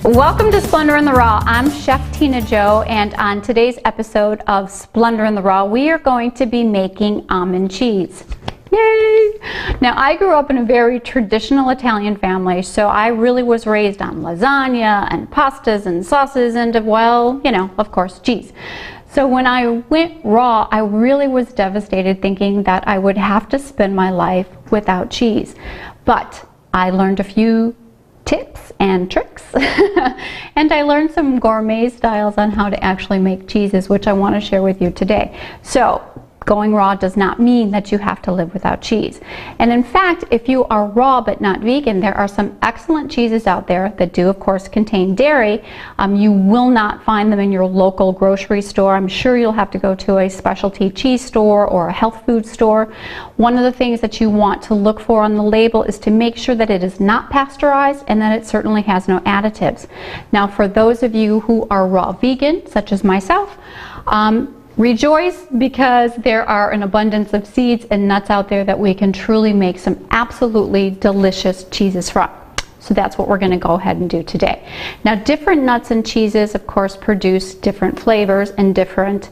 Welcome to Splendor in the Raw. I'm Chef Tina Jo, and on today's episode of Splendor in the Raw, we are going to be making almond cheese. Yay! Now, I grew up in a very traditional Italian family, so I really was raised on lasagna and pastas and sauces and, well, you know, of course, cheese. So when I went raw, I really was devastated thinking that I would have to spend my life without cheese. But I learned a few tips and tricks and I learned some gourmet styles on how to actually make cheeses, which I want to share with you today. So going raw does not mean that you have to live without cheese. And in fact, if you are raw but not vegan, there are some excellent cheeses out there that do of course contain dairy. You will not find them in your local grocery store. I'm sure you'll have to go to a specialty cheese store or a health food store. One of the things that you want to look for on the label is to make sure that it is not pasteurized and that it certainly has no additives. Now, for those of you who are raw vegan, such as myself, rejoice, because there are an abundance of seeds and nuts out there that we can truly make some absolutely delicious cheeses from. So that's what we're going to go ahead and do today. Now, different nuts and cheeses, of course, produce different flavors and different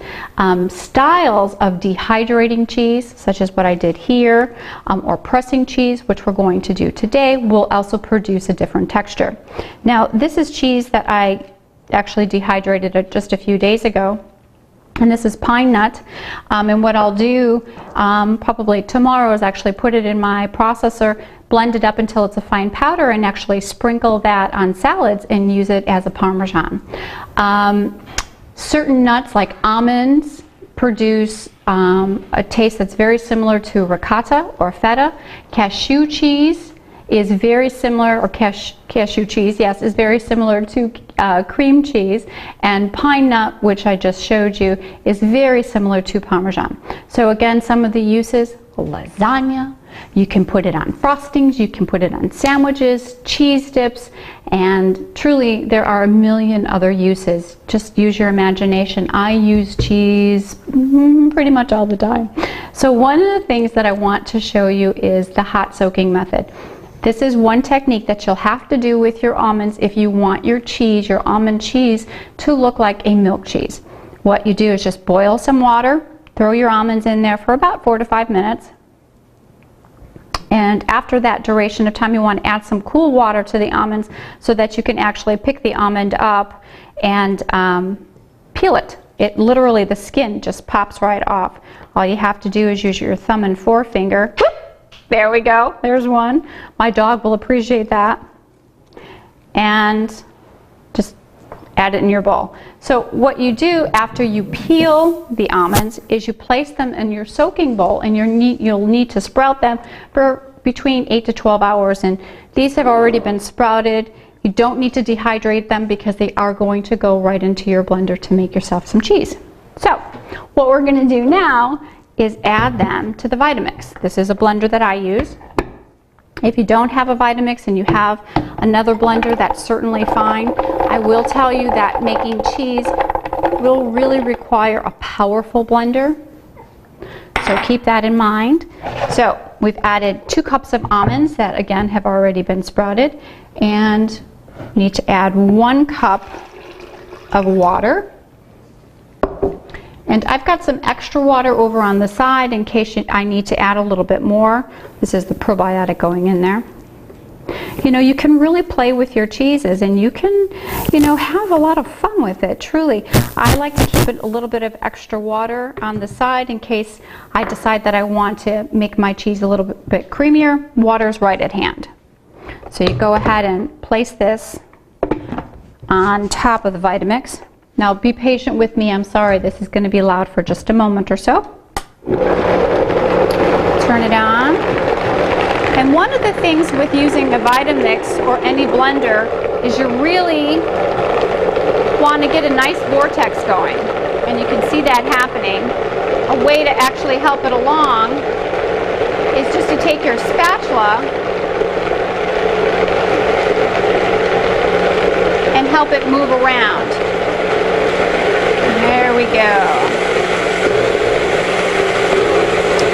styles of dehydrating cheese, such as what I did here, or pressing cheese, which we're going to do today, will also produce a different texture. Now, this is cheese that I actually dehydrated just a few days ago. And this is pine nut, and what I'll do probably tomorrow is actually put it in my processor, blend it up until it's a fine powder, and actually sprinkle that on salads and use it as a Parmesan. Certain nuts like almonds produce a taste that's very similar to ricotta or feta. Cashew cheese is very similar, or cashew cheese, yes, is very similar to cream cheese, and pine nut, which I just showed you, is very similar to Parmesan. So again, some of the uses: lasagna, you can put it on frostings, you can put it on sandwiches, cheese dips, and truly there are a million other uses. Just use your imagination. I use cheese pretty much all the time. So one of the things that I want to show you is the hot soaking method. This is one technique that you'll have to do with your almonds if you want your cheese, your almond cheese, to look like a milk cheese. What you do is just boil some water, throw your almonds in there for about 4 to 5 minutes. And after that duration of time, you want to add some cool water to the almonds so that you can actually pick the almond up and peel it. It literally, the skin just pops right off. All you have to do is use your thumb and forefinger. There we go, there's one. My dog will appreciate that. And just add it in your bowl. So what you do after you peel the almonds is you place them in your soaking bowl, and you'll need to sprout them for between 8 to 12 hours. And these have already been sprouted. You don't need to dehydrate them because they are going to go right into your blender to make yourself some cheese. So what we're going to do now is add them to the Vitamix. This is a blender that I use. If you don't have a Vitamix and you have another blender, that's certainly fine. I will tell you that making cheese will really require a powerful blender, so keep that in mind. So we've added 2 cups of almonds that again have already been sprouted, and need to add 1 cup of water. And I've got some extra water over on the side in case I need to add a little bit more. This is the probiotic going in there. You know, you can really play with your cheeses, and you can, you know, have a lot of fun with it, truly. I like to keep a little bit of extra water on the side in case I decide that I want to make my cheese a little bit creamier. Water's right at hand. So you go ahead and place this on top of the Vitamix. Now be patient with me, I'm sorry, this is going to be loud for just a moment or so. Turn it on. And one of the things with using a Vitamix or any blender is you really want to get a nice vortex going. And you can see that happening. A way to actually help it along is just to take your spatula and help it move around. There we go.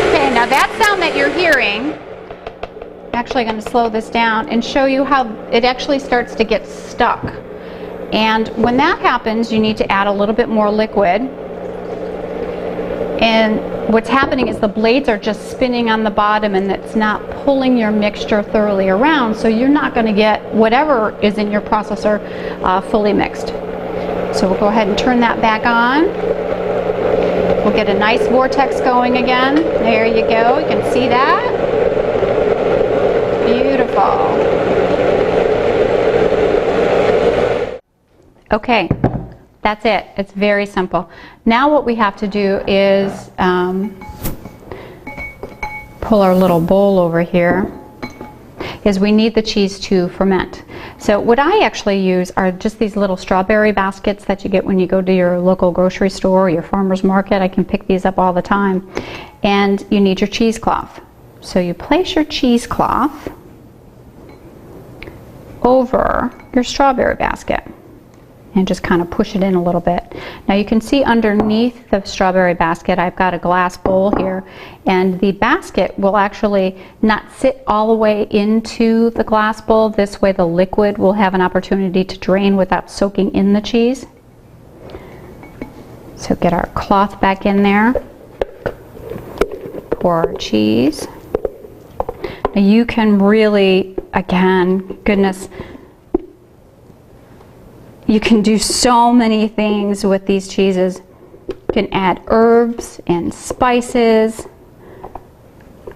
Okay, now that sound that you're hearing, I'm actually going to slow this down and show you how it actually starts to get stuck. And when that happens, you need to add a little bit more liquid. And what's happening is the blades are just spinning on the bottom, and it's not pulling your mixture thoroughly around, so you're not going to get whatever is in your processor fully mixed. So we'll go ahead and turn that back on. We'll get a nice vortex going again. There you go. You can see that. Beautiful. Okay, that's it. It's very simple. Now what we have to do is pull our little bowl over here, is we need the cheese to ferment. So what I actually use are just these little strawberry baskets that you get when you go to your local grocery store or your farmer's market. I can pick these up all the time. And you need your cheesecloth. So you place your cheesecloth over your strawberry basket and just kind of push it in a little bit. Now you can see underneath the strawberry basket I've got a glass bowl here, and the basket will actually not sit all the way into the glass bowl. This way the liquid will have an opportunity to drain without soaking in the cheese. So get our cloth back in there, pour our cheese. Now you can really, again, goodness, you can do so many things with these cheeses. You can add herbs and spices.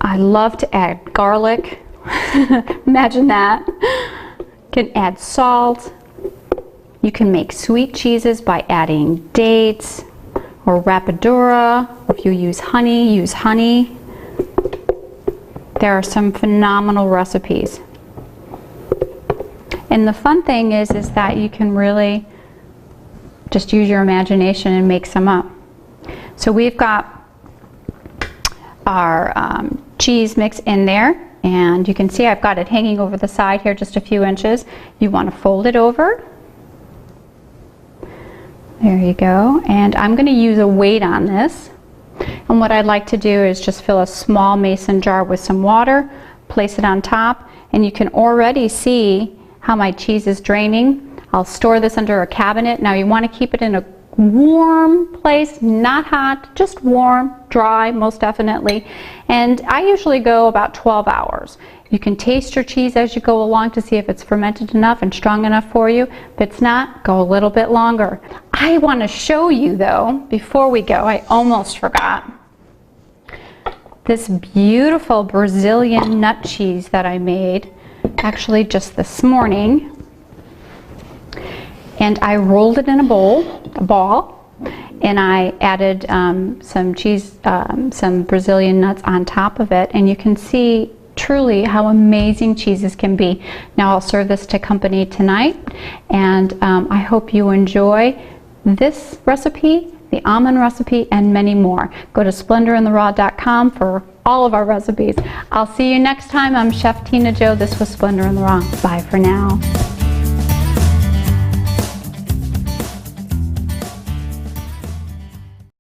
I love to add garlic. Imagine that. You can add salt. You can make sweet cheeses by adding dates or rapadura. Or if you use honey, use honey. There are some phenomenal recipes. And the fun thing is that you can really just use your imagination and make some up. So we've got our cheese mix in there, and you can see I've got it hanging over the side here just a few inches. You want to fold it over. There you go. And I'm going to use a weight on this. And what I'd like to do is just fill a small mason jar with some water, place it on top, and you can already see how my cheese is draining. I'll store this under a cabinet. Now you want to keep it in a warm place, not hot, just warm, dry, most definitely. And I usually go about 12 hours. You can taste your cheese as you go along to see if it's fermented enough and strong enough for you. If it's not, go a little bit longer. I want to show you though, before we go, I almost forgot, this beautiful Brazilian nut cheese that I made actually just this morning, and I rolled it in a ball, and I added some cheese, some Brazilian nuts on top of it, and you can see truly how amazing cheeses can be. Now I'll serve this to company tonight, and I hope you enjoy this recipe, the almond recipe, and many more. Go to splendorintheraw.com for all of our recipes. I'll see you next time. I'm Chef Tina Jo. This was Splendor in the Raw. Bye for now.